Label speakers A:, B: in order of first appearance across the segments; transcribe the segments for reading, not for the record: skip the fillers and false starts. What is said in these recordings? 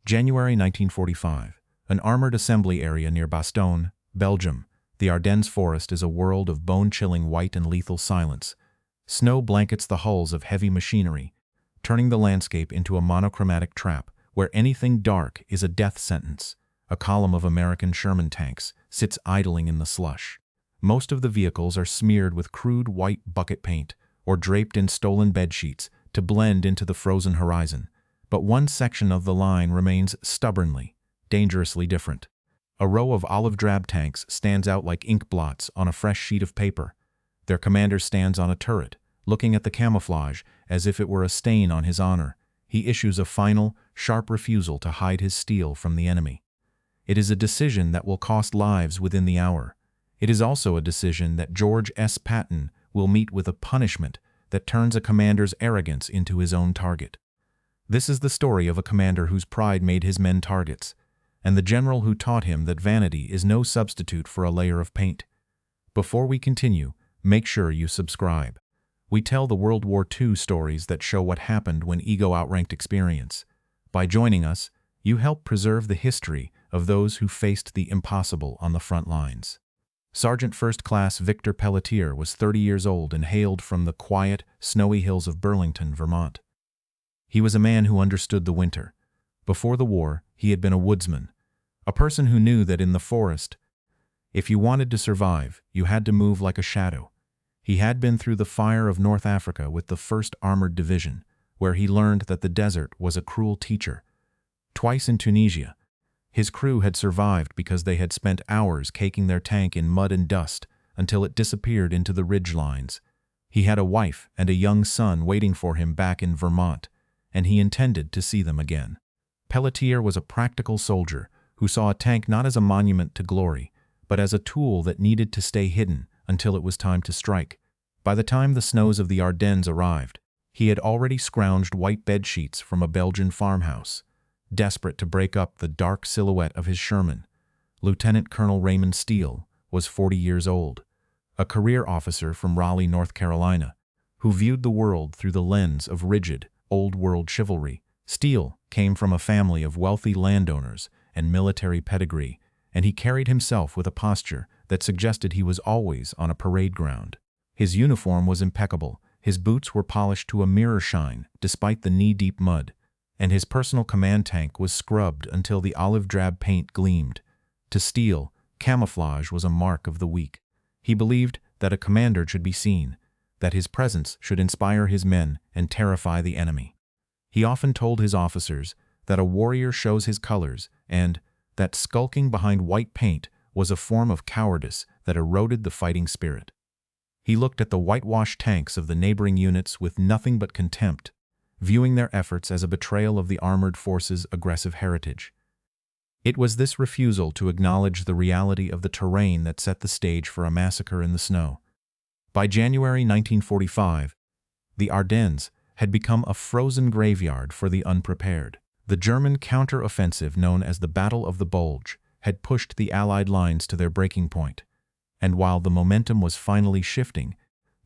A: January 1945. An armored assembly area near Bastogne, Belgium. The Ardennes forest is a world of bone-chilling white and lethal silence. Snow blankets the hulls of heavy machinery, turning the landscape into a monochromatic trap where anything dark is a death sentence. A column of American Sherman tanks sits idling in the slush. Most of the vehicles are smeared with crude white bucket paint or draped in stolen bedsheets to blend into the frozen horizon. But one section of the line remains stubbornly, dangerously different. A row of olive drab tanks stands out like ink blots on a fresh sheet of paper. Their commander stands on a turret, looking at the camouflage as if it were a stain on his honor. He issues a final, sharp refusal to hide his steel from the enemy. It is a decision that will cost lives within the hour. It is also a decision that George S. Patton will meet with a punishment that turns a commander's arrogance into his own target. This is the story of a commander whose pride made his men targets, and the general who taught him that vanity is no substitute for a layer of paint. Before we continue, make sure you subscribe. We tell the World War II stories that show what happened when ego outranked experience. By joining us, you help preserve the history of those who faced the impossible on the front lines. Sergeant First Class Victor Pelletier was 30 years old and hailed from the quiet, snowy hills of Burlington, Vermont. He was a man who understood the winter. Before the war, he had been a woodsman, a person who knew that in the forest, if you wanted to survive, you had to move like a shadow. He had been through the fire of North Africa with the 1st Armored Division, where he learned that the desert was a cruel teacher. Twice in Tunisia, his crew had survived because they had spent hours caking their tank in mud and dust until it disappeared into the ridge lines. He had a wife and a young son waiting for him back in Vermont, and he intended to see them again. Pelletier was a practical soldier who saw a tank not as a monument to glory, but as a tool that needed to stay hidden until it was time to strike. By the time the snows of the Ardennes arrived, he had already scrounged white bed sheets from a Belgian farmhouse, desperate to break up the dark silhouette of his Sherman. Lieutenant Colonel Raymond Steele was 40 years old, a career officer from Raleigh, North Carolina, who viewed the world through the lens of rigid, old-world chivalry. Steele came from a family of wealthy landowners and military pedigree, and he carried himself with a posture that suggested he was always on a parade ground. His uniform was impeccable, his boots were polished to a mirror shine despite the knee-deep mud, and his personal command tank was scrubbed until the olive drab paint gleamed. To Steele, camouflage was a mark of the weak. He believed that a commander should be seen, that his presence should inspire his men and terrify the enemy. He often told his officers that a warrior shows his colors and that skulking behind white paint was a form of cowardice that eroded the fighting spirit. He looked at the whitewash tanks of the neighboring units with nothing but contempt, viewing their efforts as a betrayal of the armored forces' aggressive heritage. It was this refusal to acknowledge the reality of the terrain that set the stage for a massacre in the snow. By January 1945, the Ardennes had become a frozen graveyard for the unprepared. The German counter-offensive known as the Battle of the Bulge had pushed the Allied lines to their breaking point, and while the momentum was finally shifting,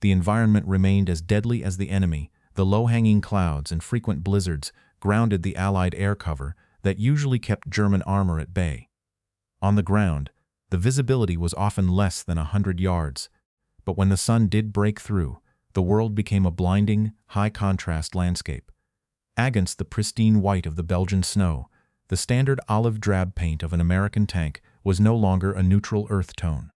A: the environment remained as deadly as the enemy. The low-hanging clouds and frequent blizzards grounded the Allied air cover that usually kept German armor at bay. On the ground, the visibility was often less than 100 yards, but when the sun did break through, the world became a blinding, high-contrast landscape. Against the pristine white of the Belgian snow, the standard olive drab paint of an American tank was no longer a neutral earth tone.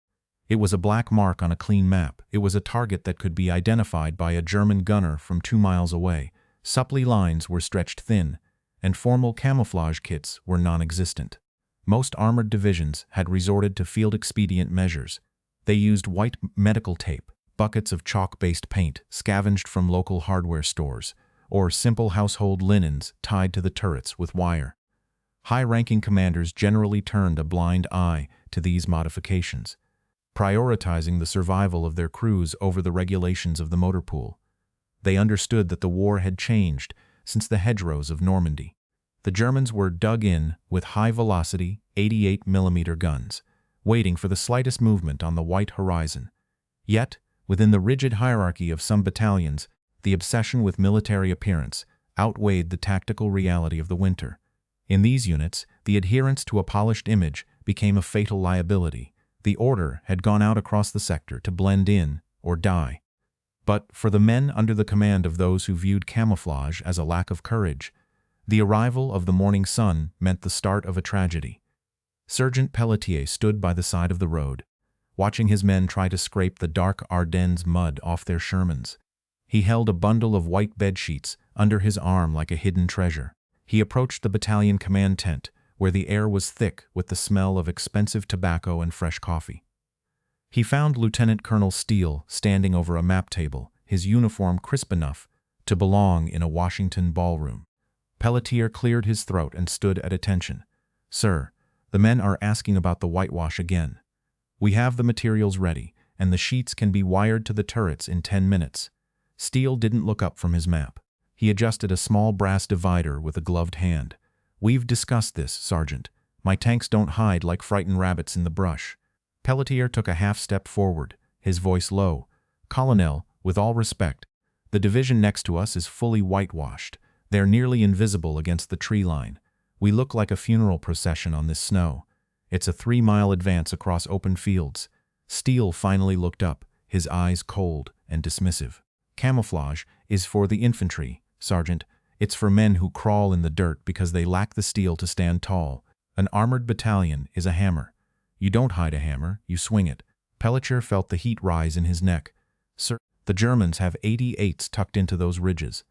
A: It was a black mark on a clean map. It was a target that could be identified by a German gunner from 2 miles away. Supply lines were stretched thin, and formal camouflage kits were non-existent. Most armored divisions had resorted to field-expedient measures. They used white medical tape, buckets of chalk-based paint scavenged from local hardware stores, or simple household linens tied to the turrets with wire. High-ranking commanders generally turned a blind eye to these modifications, prioritizing the survival of their crews over the regulations of the motor pool. They understood that the war had changed since the hedgerows of Normandy. The Germans were dug in with high-velocity 88mm guns, waiting for the slightest movement on the white horizon. Yet, within the rigid hierarchy of some battalions, the obsession with military appearance outweighed the tactical reality of the winter. In these units, the adherence to a polished image became a fatal liability. The order had gone out across the sector to blend in or die. But for the men under the command of those who viewed camouflage as a lack of courage, the arrival of the morning sun meant the start of a tragedy. Sergeant Pelletier stood by the side of the road, watching his men try to scrape the dark Ardennes mud off their Shermans. He held a bundle of white bedsheets under his arm like a hidden treasure. He approached the battalion command tent, where the air was thick with the smell of expensive tobacco and fresh coffee. He found Lieutenant Colonel Steele standing over a map table, his uniform crisp enough to belong in a Washington ballroom. Pelletier cleared his throat and stood at attention. "Sir, the men are asking about the whitewash again. We have the materials ready, and the sheets can be wired to the turrets in 10 minutes. Steele didn't look up from his map. He adjusted a small brass divider with a gloved hand. "We've discussed this, Sergeant. My tanks don't hide like frightened rabbits in the brush." Pelletier took a half step forward, his voice low. "Colonel, with all respect, the division next to us is fully whitewashed. They're nearly invisible against the tree line. We look like a funeral procession on this snow. It's a 3-mile advance across open fields." Steele finally looked up, his eyes cold and dismissive. "Camouflage is for the infantry, Sergeant. It's for men who crawl in the dirt because they lack the steel to stand tall. An armored battalion is a hammer. You don't hide a hammer, you swing it." Pelletier felt the heat rise in his neck. "Sir, the Germans have 88s tucked into those ridges.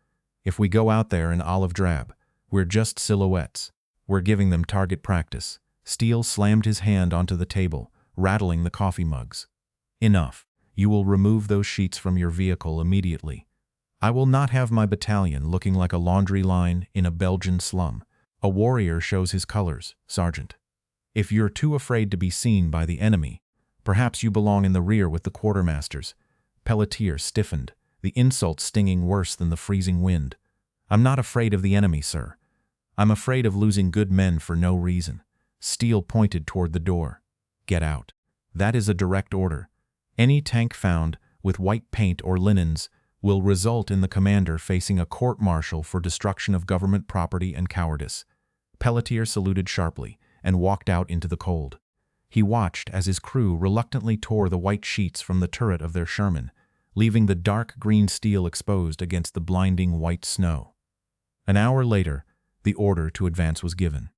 A: If we go out there in olive drab, we're just silhouettes. We're giving them target practice." Steele slammed his hand onto the table, rattling the coffee mugs. "Enough. You will remove those sheets from your vehicle immediately. I will not have my battalion looking like a laundry line in a Belgian slum. A warrior shows his colors, Sergeant. If you're too afraid to be seen by the enemy, perhaps you belong in the rear with the quartermasters." Pelletier stiffened, the insult stinging worse than the freezing wind. "I'm not afraid of the enemy, sir. I'm afraid of losing good men for no reason." Steele pointed toward the door. "Get out. That is a direct order. Any tank found with white paint or linens will result in the commander facing a court-martial for destruction of government property and cowardice." Pelletier saluted sharply and walked out into the cold. He watched as his crew reluctantly tore the white sheets from the turret of their Sherman, leaving the dark green steel exposed against the blinding white snow. An hour later, the order to advance was given.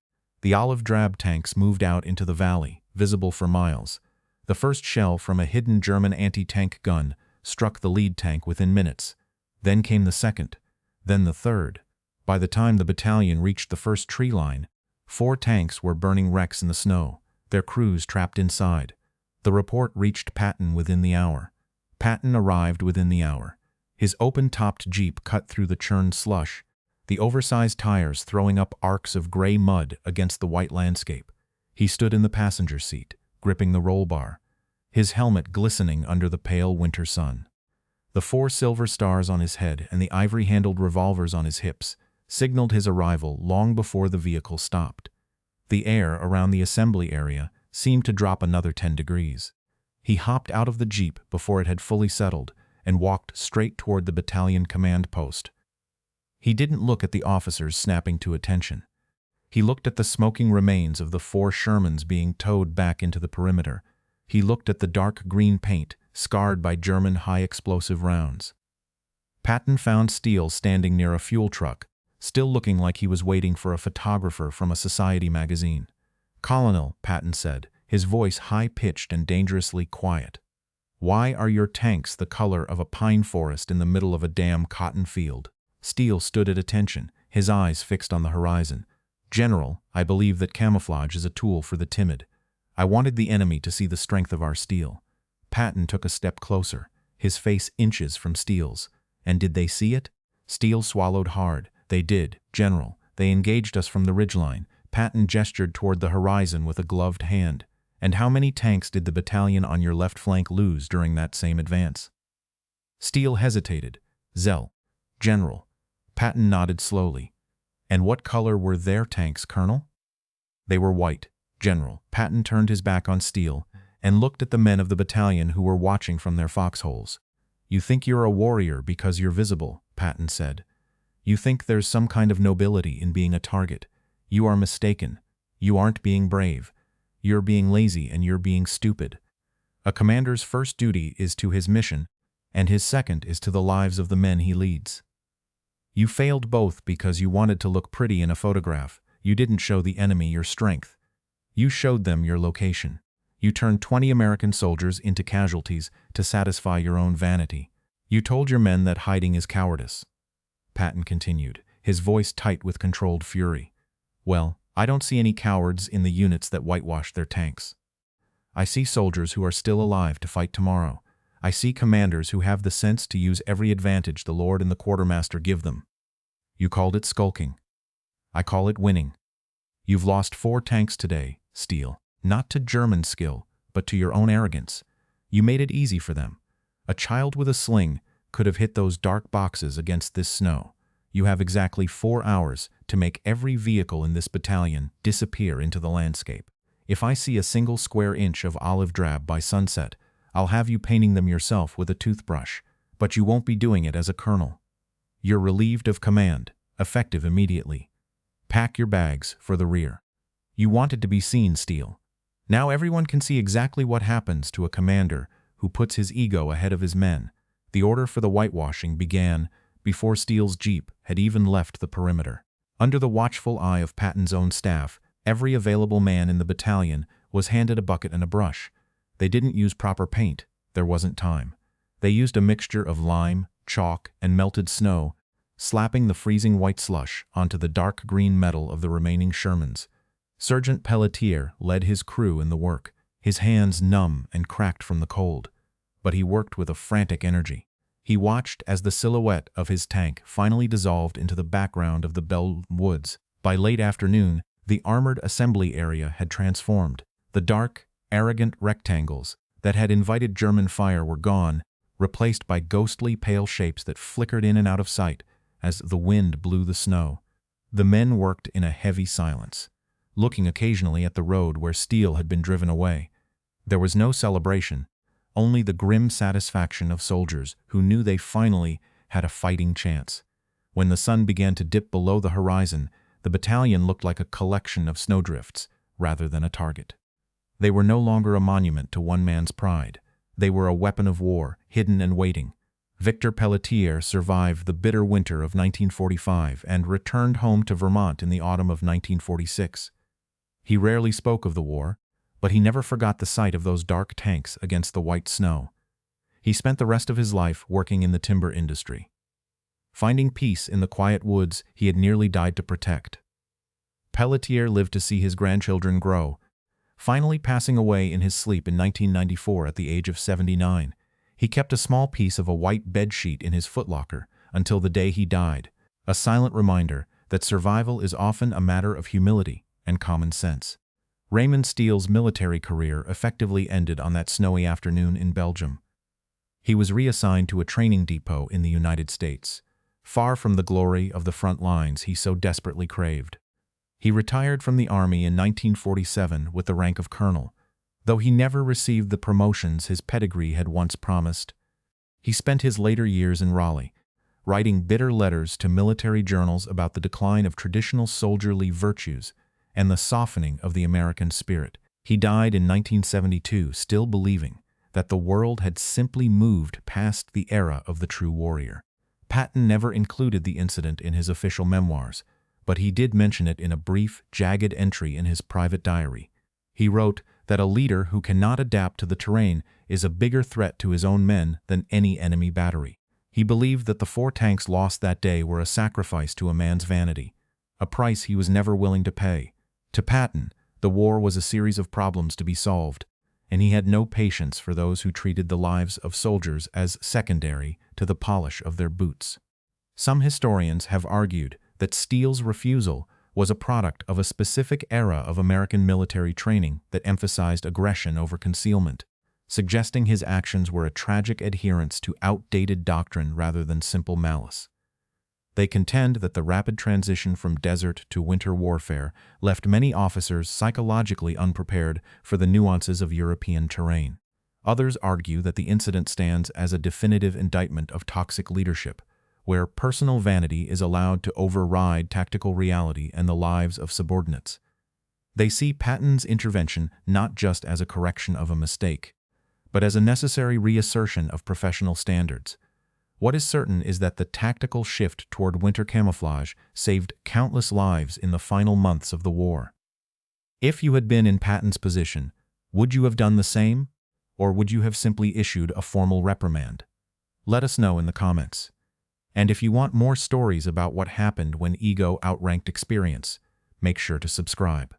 A: The olive-drab tanks moved out into the valley, visible for miles. The first shell from a hidden German anti-tank gun struck the lead tank within minutes. Then came the second, then the third. By the time the battalion reached the first tree line, 4 tanks were burning wrecks in the snow, their crews trapped inside. The report reached Patton within the hour. Patton arrived within the hour. His open-topped jeep cut through the churned slush, the oversized tires throwing up arcs of gray mud against the white landscape. He stood in the passenger seat, gripping the roll bar, his helmet glistening under the pale winter sun. The 4 silver stars on his head and the ivory-handled revolvers on his hips signaled his arrival long before the vehicle stopped. The air around the assembly area seemed to drop another 10 degrees. He hopped out of the jeep before it had fully settled and walked straight toward the battalion command post. He didn't look at the officers snapping to attention. He looked at the smoking remains of the 4 Shermans being towed back into the perimeter. He looked at the dark green paint scarred by German high-explosive rounds. Patton found Steele standing near a fuel truck, still looking like he was waiting for a photographer from a society magazine. "Colonel," Patton said, his voice high-pitched and dangerously quiet, "why are your tanks the color of a pine forest in the middle of a damn cotton field?" Steele stood at attention, his eyes fixed on the horizon. "General, I believe that camouflage is a tool for the timid. I wanted the enemy to see the strength of our steel." Patton took a step closer, his face inches from Steele's. "And did they see it?" Steele swallowed hard. "They did, General. They engaged us from the ridgeline." Patton gestured toward the horizon with a gloved hand. "And how many tanks did the battalion on your left flank lose during that same advance?" Steele hesitated. "Zell, General." Patton nodded slowly. "And what color were their tanks, Colonel?" "They were white, General." Patton turned his back on Steele and looked at the men of the battalion who were watching from their foxholes. "You think you're a warrior because you're visible," Patton said. "You think there's some kind of nobility in being a target. You are mistaken. You aren't being brave. You're being lazy and you're being stupid. A commander's first duty is to his mission, and his second is to the lives of the men he leads. You failed both because you wanted to look pretty in a photograph. You didn't show the enemy your strength. You showed them your location. You turned 20 American soldiers into casualties to satisfy your own vanity. You told your men that hiding is cowardice. Patton continued, his voice tight with controlled fury. Well, I don't see any cowards in the units that whitewash their tanks. I see soldiers who are still alive to fight tomorrow. I see commanders who have the sense to use every advantage the Lord and the quartermaster give them. You called it skulking. I call it winning. You've lost 4 tanks today, Steele, not to German skill, but to your own arrogance. You made it easy for them. A child with a sling could have hit those dark boxes against this snow. You have exactly 4 hours to make every vehicle in this battalion disappear into the landscape. If I see a single square inch of olive drab by sunset, I'll have you painting them yourself with a toothbrush, but you won't be doing it as a colonel. You're relieved of command, effective immediately. Pack your bags for the rear. You wanted to be seen, Steele. Now everyone can see exactly what happens to a commander who puts his ego ahead of his men. The order for the whitewashing began before Steele's jeep had even left the perimeter. Under the watchful eye of Patton's own staff, every available man in the battalion was handed a bucket and a brush. They didn't use proper paint. There wasn't time. They used a mixture of lime, chalk, and melted snow, slapping the freezing white slush onto the dark green metal of the remaining Shermans. Sergeant Pelletier led his crew in the work, his hands numb and cracked from the cold. But he worked with a frantic energy. He watched as the silhouette of his tank finally dissolved into the background of the Belgium woods. By late afternoon, the armored assembly area had transformed. The dark, arrogant rectangles that had invited German fire were gone, replaced by ghostly pale shapes that flickered in and out of sight as the wind blew the snow. The men worked in a heavy silence, looking occasionally at the road where Steele had been driven away. There was no celebration, only the grim satisfaction of soldiers who knew they finally had a fighting chance. When the sun began to dip below the horizon, the battalion looked like a collection of snowdrifts rather than a target. They were no longer a monument to one man's pride. They were a weapon of war, hidden and waiting. Victor Pelletier survived the bitter winter of 1945 and returned home to Vermont in the autumn of 1946. He rarely spoke of the war, but he never forgot the sight of those dark tanks against the white snow. He spent the rest of his life working in the timber industry, finding peace in the quiet woods he had nearly died to protect. Pelletier lived to see his grandchildren grow, finally passing away in his sleep in 1994 at the age of 79. He kept a small piece of a white bedsheet in his footlocker until the day he died, a silent reminder that survival is often a matter of humility and common sense. Raymond Steele's military career effectively ended on that snowy afternoon in Belgium. He was reassigned to a training depot in the United States, far from the glory of the front lines he so desperately craved. He retired from the Army in 1947 with the rank of colonel, though he never received the promotions his pedigree had once promised. He spent his later years in Raleigh, writing bitter letters to military journals about the decline of traditional soldierly virtues and the softening of the American spirit. He died in 1972, still believing that the world had simply moved past the era of the true warrior. Patton never included the incident in his official memoirs, but he did mention it in a brief, jagged entry in his private diary. He wrote that a leader who cannot adapt to the terrain is a bigger threat to his own men than any enemy battery. He believed that the 4 tanks lost that day were a sacrifice to a man's vanity, a price he was never willing to pay. To Patton, the war was a series of problems to be solved, and he had no patience for those who treated the lives of soldiers as secondary to the polish of their boots. Some historians have argued that Steele's refusal was a product of a specific era of American military training that emphasized aggression over concealment, suggesting his actions were a tragic adherence to outdated doctrine rather than simple malice. They contend that the rapid transition from desert to winter warfare left many officers psychologically unprepared for the nuances of European terrain. Others argue that the incident stands as a definitive indictment of toxic leadership, where personal vanity is allowed to override tactical reality and the lives of subordinates. They see Patton's intervention not just as a correction of a mistake, but as a necessary reassertion of professional standards. What is certain is that the tactical shift toward winter camouflage saved countless lives in the final months of the war. If you had been in Patton's position, would you have done the same? Or would you have simply issued a formal reprimand? Let us know in the comments. And if you want more stories about what happened when ego outranked experience, make sure to subscribe.